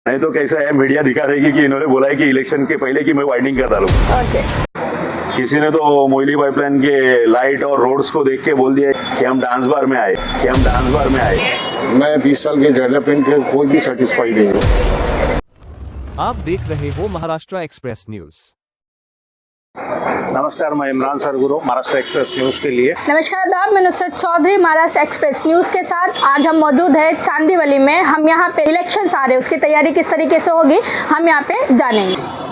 नहीं तो कैसा है, मीडिया दिखा देगी कि इन्होंने बोला है कि इलेक्शन के पहले कि मैं वाइडिंग कर डालूं। किसी ने तो मोइली पाइपलाइन के लाइट और रोड्स को देख के बोल दिया कि हम डांस बार में आए, मैं 20 साल के डेवलपमेंट के कोई भी सेटिस्फाई नहीं हूँ। आप देख रहे हो महाराष्ट्र एक्सप्रेस न्यूज। नमस्कार, मैं इमरान सरगुरु, महाराष्ट्र एक्सप्रेस न्यूज़ के लिए। नमस्कार आदाब, मैं नुसरत चौधरी, महाराष्ट्र एक्सप्रेस न्यूज़ के साथ। आज हम मौजूद है चांदीवली में। हम यहाँ पे इलेक्शंस आ रहे हैं, उसकी तैयारी किस तरीके से होगी हम यहाँ पे जानेंगे।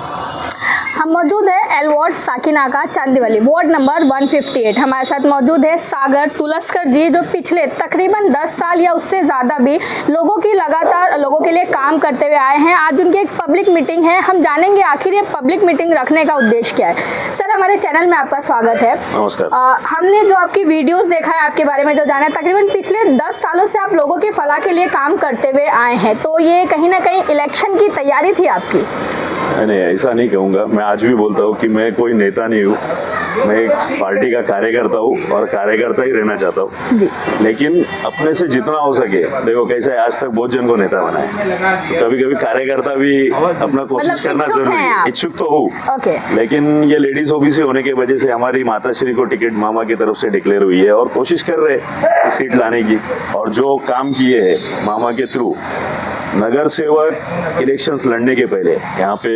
हम मौजूद है L ward Sakinaka Chandivali, ward number 158। हमारे साथ मौजूद है सागर तुलस्कर जी, जो पिछले तकरीबन 10 साल या उससे ज़्यादा भी लोगों की लगातार लोगों के लिए काम करते हुए आए हैं। आज उनकी एक पब्लिक मीटिंग है, हम जानेंगे आखिर ये पब्लिक मीटिंग रखने का उद्देश्य क्या है। सर, हमारे चैनल में आपका स्वागत है। नमस्कार। हमने जो आपकी वीडियोस देखा है, आपके बारे में जो जाना है, तकरीबन पिछले 10 सालों से आप लोगों की फलाह के लिए काम करते हुए आए हैं, तो ये कहीं ना कहीं इलेक्शन की तैयारी थी आपकी? नहीं, ऐसा नहीं कहूँगा। मैं आज भी बोलता हूँ कि मैं कोई नेता नहीं हूँ, मैं एक पार्टी का कार्यकर्ता हूँ और कार्यकर्ता ही रहना चाहता हूँ जी। लेकिन अपने से जितना हो सके, देखो कैसे आज तक बहुत जन को नेता बनाए, तो कभी कभी कार्यकर्ता भी अपना कोशिश करना जरूरी है। इच्छुक तो हूँ, लेकिन ये लेडीज ओबीसी होने की वजह से हमारी माताश्री को टिकट मामा की तरफ से डिक्लेयर हुई है और कोशिश कर रहे हैं सीट लाने की। और जो काम किए हैं मामा के थ्रू, नगर सेवक इलेक्शंस लड़ने के पहले यहाँ पे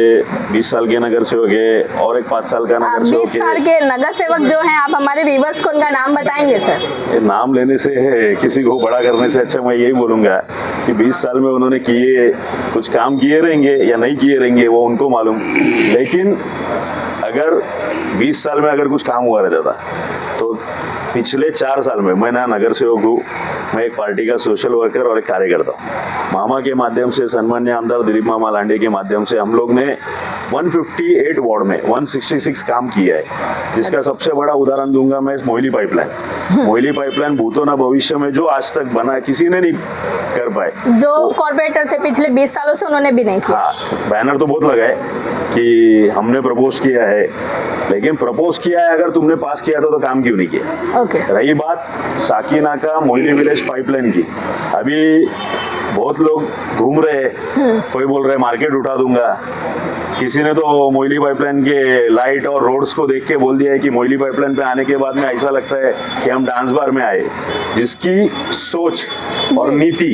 20 साल के नगर सेवक है और एक 5 साल का नगर सेवक है। 20 साल के नगर सेवक जो हैं, आप हमारे व्यूवर्स को उनका नाम बताएंगे सर? ये नाम लेने से है, किसी को बड़ा करने से अच्छा मैं यही बोलूंगा कि 20 साल में उन्होंने किए, कुछ काम किए रहेंगे या नहीं किए रहेंगे वो उनको मालूम। लेकिन अगर 20 साल में अगर कुछ काम हुआ रहता था तो पिछले 4 साल में मैं ना नगर सेवक हूँ, मैं एक पार्टी का सोशल वर्कर और एक कार्यकर्ता हूँ। मामा के माध्यम से, सम्मान्य आमदार दिलीप मामा लांडे के माध्यम से हम लोग ने 158 वार्ड में 166 काम किया है, जिसका सबसे बड़ा उदाहरण दूंगा मैं मोइली पाइपलाइन। मोइली पाइपलाइन भूतो ना भविष्य में जो आज तक बना किसी ने नहीं कर पाए। जो कॉर्पोरेटर थे पिछले 20 सालों से, उन्होंने भी नहीं किया। हाँ, बैनर तो बहुत लगाए कि हमने प्रपोज किया है, लेकिन प्रपोज किया है, अगर तुमने पास किया तो काम क्यों नहीं किया? रही बात साकीनाका मोइली विलेज पाइपलाइन की, अभी बहुत लोग घूम रहे हैं, कोई बोल रहे मार्केट उठा दूंगा, किसी ने तो मोइली पाइपलाइन के लाइट और रोड्स को देख के बोल दिया है कि मोइली पाइपलाइन पे आने के बाद में ऐसा लगता है कि हम डांस बार में आए। जिसकी सोच और नीति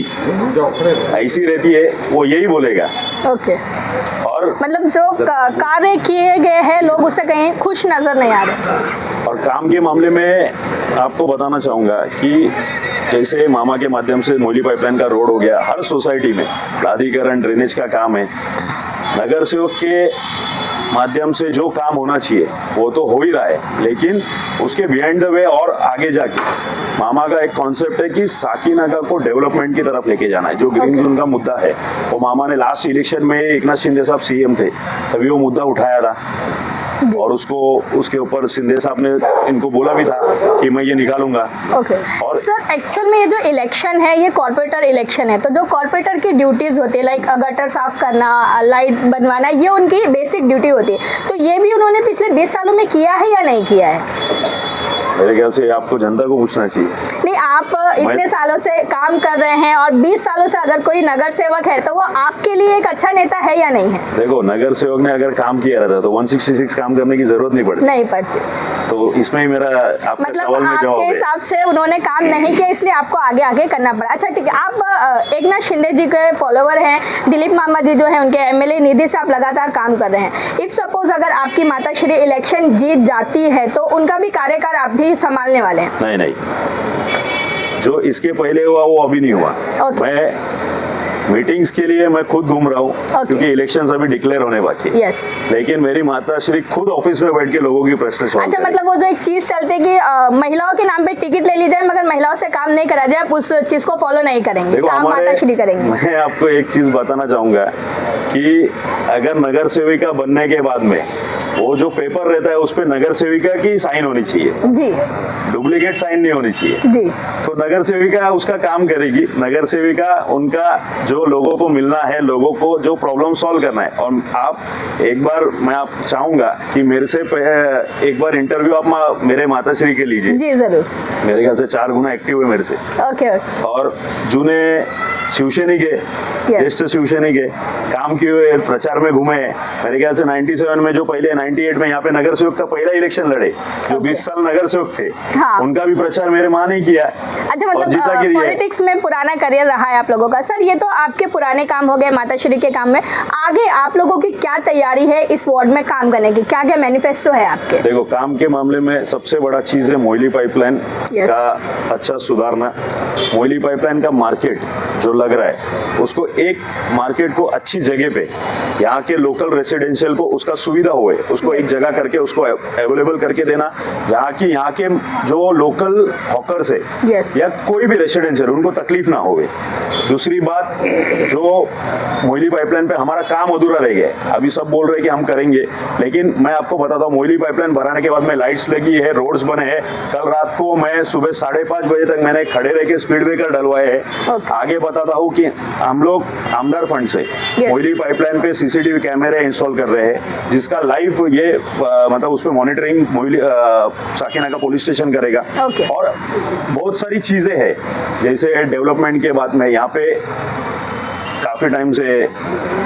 ऐसी रहती है वो यही बोलेगा। और मतलब जो कार्य किए गए हैं, लोग उससे कहीं खुश नजर नहीं आ रहे। और काम के मामले में आपको बताना चाहूंगा कि जैसे मामा के माध्यम से मोइली पाइपलाइन का रोड हो गया, हर सोसाइटी में प्राधिकरण ड्रेनेज का काम है। नगर सेवक के माध्यम से जो काम होना चाहिए वो तो हो ही रहा है, लेकिन उसके बिहाइंड द वे और आगे जाके मामा का एक कॉन्सेप्ट है कि साकीनाका को डेवलपमेंट की तरफ लेके जाना है। जो ग्रीन जोन का मुद्दा है वो मामा ने लास्ट इलेक्शन में, एकनाथ शिंदे साहब सीएम थे तभी वो मुद्दा उठाया था और उसके ऊपर शिंदे साहब ने इनको बोला भी था कि मैं ये निकालूंगा। और सर, एक्चुअल में ये जो इलेक्शन है ये कॉर्पोरेटर इलेक्शन है, तो जो कॉर्पोरेटर की ड्यूटीज होती है, लाइक गटर साफ करना, लाइट बनवाना, ये उनकी बेसिक ड्यूटी होती है, तो ये भी उन्होंने पिछले 20 सालों में किया है या नहीं किया है? मेरे ख्याल से आपको जनता को पूछना चाहिए। नहीं, आप इतने सालों से काम कर रहे हैं और 20 सालों से अगर कोई नगर सेवक है तो वो आपके लिए एक अच्छा नेता है या नहीं है? देखो, नगर सेवक ने अगर काम किया रहता तो 166 काम करने की जरूरत नहीं पड़ती। तो इसमें ही मेरा आपके सवाल में जवाब है। आपके हिसाब से उन्होंने काम नहीं किया, इसलिए आपको आगे करना पड़ा। अच्छा, ठीक है। आप एकनाथ शिंदे जी के फॉलोवर हैं, दिलीप मामा जी जो है उनके एमएलए निधि से आप लगातार काम कर रहे हैं। इफ सपोज अगर आपकी माताश्री इलेक्शन जीत जाती है तो उनका भी कार्यकाल आप भी संभालने वाले हैं? नहीं, जो इसके पहले हुआ वो अभी नहीं हुआ। मैं मीटिंग्स के लिए मैं खुद घूम रहा हूँ क्योंकि इलेक्शंस अभी डिक्लेयर होने बाकी है। लेकिन मेरी माताश्री खुद ऑफिस में बैठ के लोगों की प्रश्न सुनती है। अच्छा, मतलब वो जो एक चीज चलती है कि महिलाओं के नाम पे टिकट ले ली जाए मगर महिलाओं से काम नहीं करा जाए, आप उस चीज को फॉलो नहीं करेंगे, काम माताश्री करेंगे। मैं आपको एक चीज बताना चाहूंगा कि अगर नगर सेविका बनने के बाद में वो जो पेपर रहता है उस पे नगर सेविका की साइन होनी चाहिए जी, डुप्लीकेट साइन नहीं होनी चाहिए जी। तो नगर सेविका उसका काम करेगी, नगर सेविका उनका जो लोगों को मिलना है, लोगों को जो प्रॉब्लम सॉल्व करना है। और आप एक बार, मैं आप चाहूंगा कि मेरे से एक बार इंटरव्यू आप मेरे माताश्री के लीजिए जी, जरूर। मेरे ख्याल से 4 गुना एक्टिव है मेरे से। ओके। और जूने शिवसैनिक है, ज्येष्ठ शिवसैनिक है, काम किए हुए, प्रचार में घूमे हैं। मेरे ख्याल से 97 में जो पहले 98 में यहाँ पे नगर सेवक का पहला इलेक्शन लड़े, जो 20 साल नगर सेवक थे, हाँ। उनका भी प्रचार मेरे माँ ने किया। अच्छा, और मतलब जीता के दिया है। पॉलिटिक्स में पुराना करियर रहा है आप लोगों का। सर, ये तो आपके पुराने काम हो गए माताश्री के काम में। आगे आप लोगों की क्या तैयारी है इस वार्ड में काम करने की? क्या क्या मैनिफेस्टो है आपके? देखो, काम के मामले में सबसे बड़ा चीज है मोइली पाइपलाइन Yes. का अच्छा सुधारना। मोइली पाइपलाइन का मार्केट जो लग रहा है, उसको एक मार्केट को अच्छी जगह पे, यहाँ के लोकल रेसिडेंशियल को उसका सुविधा होए, उसको एक जगह करके उसको अवेलेबल करके देना, जहाँ की यहाँ के जो लोकल हॉकर्स है Yes. या कोई भी रेसिडेंशियल, उनको तकलीफ ना होवे। दूसरी बात, जो मोइली पाइपलाइन पे हमारा काम अधूरा रह गया है। अभी सब बोल रहे हैं कि हम करेंगे, लेकिन मैं आपको बताता हूँ, मोइली पाइपलाइन बनाने के बाद में लाइट्स लगी है, रोड्स बने हैं। कल रात को मैं सुबह 5:30 बजे तक मैंने खड़े रह के स्पीड ब्रेकर डलवाए हैं। Okay. आगे बताता हूँ कि हम लोग आमदार फंड से Yes. मोइली पाइपलाइन पे सीसीटीवी कैमरे इंस्टॉल कर रहे हैं, जिसका लाइव ये मतलब उस पर मॉनिटरिंग मोइली साकिना का पुलिस स्टेशन करेगा। Okay. और बहुत सारी चीजें हैं, जैसे डेवलपमेंट के बाद में यहाँ पे काफी टाइम से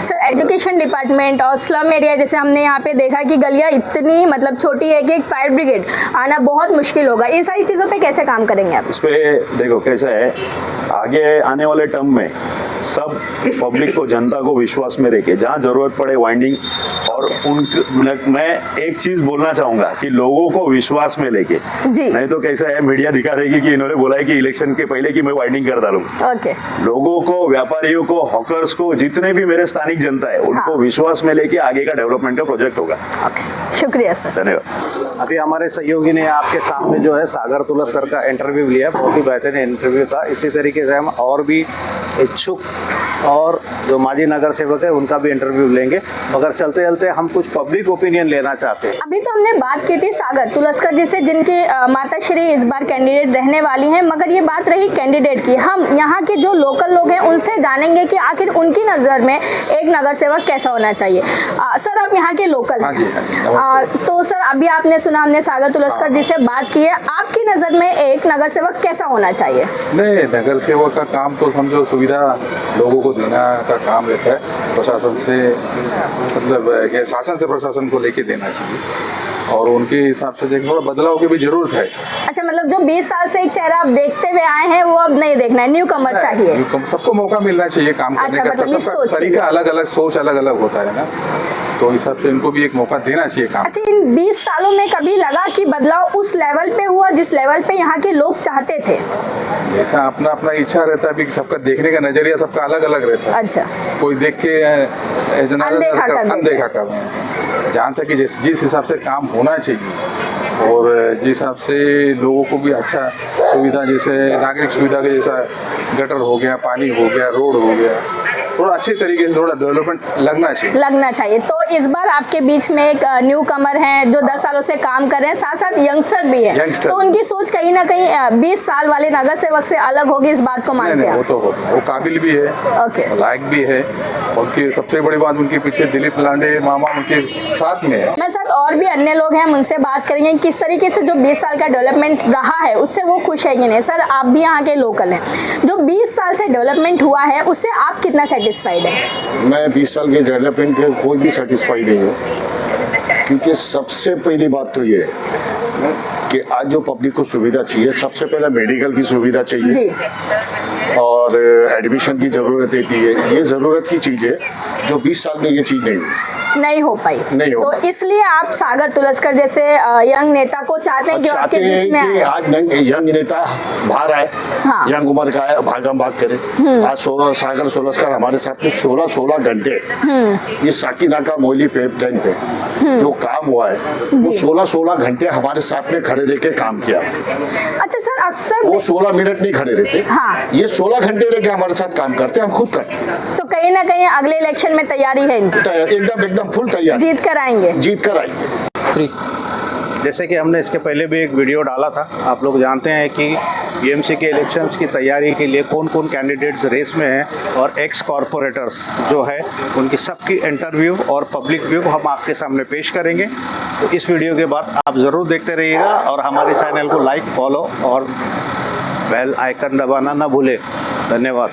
सर, एजुकेशन डिपार्टमेंट और स्लम एरिया, जैसे हमने यहाँ पे देखा कि गलियाँ इतनी मतलब छोटी है कि एक फायर ब्रिगेड आना बहुत मुश्किल होगा। इन सारी चीज़ों पे कैसे काम करेंगे आप? इस पे देखो कैसा है, आगे आने वाले टर्म में सब पब्लिक को, जनता को विश्वास में रखे, जहाँ जरूरत पड़े वाइंडिंग। और मैं एक चीज बोलना चाहूंगा कि लोगों को विश्वास में लेके, जी। नहीं तो कैसा है, मीडिया दिखा देगी कि इन्होंने बोला है कि इलेक्शन के पहले कि मैं वाइंडिंग कर डालूं। ओके। लोगों को, व्यापारियों को, हॉकर्स को, जितने भी मेरे स्थानिक जनता है, उनको विश्वास में लेके आगे का डेवलपमेंट का प्रोजेक्ट होगा। ओके, शुक्रिया सर। धन्यवाद। अभी हमारे सहयोगी ने आपके सामने जो है सागर तुलस्कर का इंटरव्यू लिया, बहुत ही बेहतरीन इंटरव्यू था। इसी तरीके से हम और भी इच्छुक और जो माजी नगर सेवक है उनका भी इंटरव्यू लेंगे, मगर चलते चलते हम कुछ पब्लिक ओपिनियन लेना चाहते हैं। अभी तो हमने बात की थी सागर तुलस्कर जी से, जिनकी माताश्री इस बार कैंडिडेट रहने वाली हैं, मगर ये बात रही कैंडिडेट की। हम यहाँ के जो लोकल लोग हैं उनसे जानेंगे कि आखिर उनकी नज़र में एक नगर सेवक कैसा होना चाहिए। सर, आप यहाँ के लोकल हैं, तो सर अभी आपने सुना, हमने सागर तुलस्कर जी से बात की है, आपकी नज़र में एक नगर सेवक कैसा होना चाहिए? नहीं, नगर सेवक का काम तो समझो सुविधा लोगों को देना का काम रहता है, प्रशासन से, मतलब कि शासन से प्रशासन को लेके देना चाहिए, और उनके हिसाब से थोड़ा बदलाव की भी जरूरत है। अच्छा, मतलब जो 20 साल से एक चेहरा आप देखते हुए आए हैं वो अब नहीं देखना है, न्यू कमर चाहिए। सबको मौका मिलना चाहिए काम करने अच्छा, का, मतलब इस सबका सोच तरीका अलग अलग, सोच अलग अलग होता है ना, तो इस हिसाब से इनको भी एक मौका देना चाहिए काम। अच्छा, इन 20 सालों में कभी लगा कि बदलाव उस लेवल पे हुआ जिस लेवल पे यहाँ के लोग चाहते थे? ऐसा अपना अपना इच्छा रहता है, अभी सबका देखने का नजरिया सबका अलग अलग रहता है। अच्छा, कोई देख के अनदेखा कर, जहाँ तक कि जिस हिसाब से काम होना चाहिए और जिस हिसाब से लोगों को भी अच्छा सुविधा, जैसे नागरिक सुविधा के जैसा गटर हो गया, पानी हो गया, रोड हो गया, थोड़ा अच्छे तरीके से थोड़ा डेवलपमेंट लगना चाहिए। तो इस बार आपके बीच में एक न्यू कमर हैं जो 10 सालों से काम कर रहे हैं, साथ साथ यंगस्टर भी है, तो उनकी सोच कहीं ना कहीं 20 साल वाले नगर सेवक से अलग होगी, इस बात को मानते हैं? वो तो वो काबिल भी है, ओके, लायक भी है। उनकी सबसे बड़ी बात, उनके पीछे दिलीप लांडे मामा उनके साथ में है। मैं साथ और भी अन्य लोग हैं, हम उनसे बात करेंगे किस तरीके से जो 20 साल का डेवलपमेंट रहा है उससे वो खुश है कि नहीं। सर, आप भी यहाँ के लोकल हैं, जो 20 साल से डेवलपमेंट हुआ है उससे आप कितना सेटिस्फाइड है? मैं 20 साल के डेवलपमेंट के कोई भी सेटिस्फाइड नहीं हूँ, क्योंकि सबसे पहली बात तो ये है कि आज जो पब्लिक को सुविधा चाहिए, सबसे पहले मेडिकल की सुविधा चाहिए जी, और एडमिशन की ज़रूरत रहती है। ये ज़रूरत की चीज़ है जो 20 साल में ये चीज़ नहीं हो पाई। तो इसलिए आप सागर तुलस्कर जैसे यंग नेता को चाहते हैं कि आपके बीच में आए। आज यंग नेता बाहर आए, हाँ। यंग उम्र का है, भागम भाग करे। आज सागर तुलस्कर हमारे साथ में 16 घंटे ये साकिना का मोइली पाइपलाइन पे जो काम हुआ है, वो 16 घंटे हमारे साथ में खड़े रह के काम किया। अच्छा सर, अक्सर वो 16 मिनट नहीं खड़े रहते, हाँ। ये 16 घंटे रह के हमारे साथ काम करते, हम खुद करते। तो कहीं ना कहीं अगले इलेक्शन में तैयारी है इनकी? एकदम फुल तैयार, जीत कर आएंगे। जैसे कि हमने इसके पहले भी एक वीडियो डाला था, आप लोग जानते हैं कि बीएमसी के इलेक्शंस की तैयारी के लिए कौन कौन कैंडिडेट्स रेस में हैं और एक्स कॉरपोरेटर्स जो है उनकी सबकी इंटरव्यू और पब्लिक व्यू हम आपके सामने पेश करेंगे। तो इस वीडियो के बाद आप ज़रूर देखते रहिएगा और हमारे चैनल को लाइक, फॉलो और बेल आइकन दबाना ना भूलें। धन्यवाद।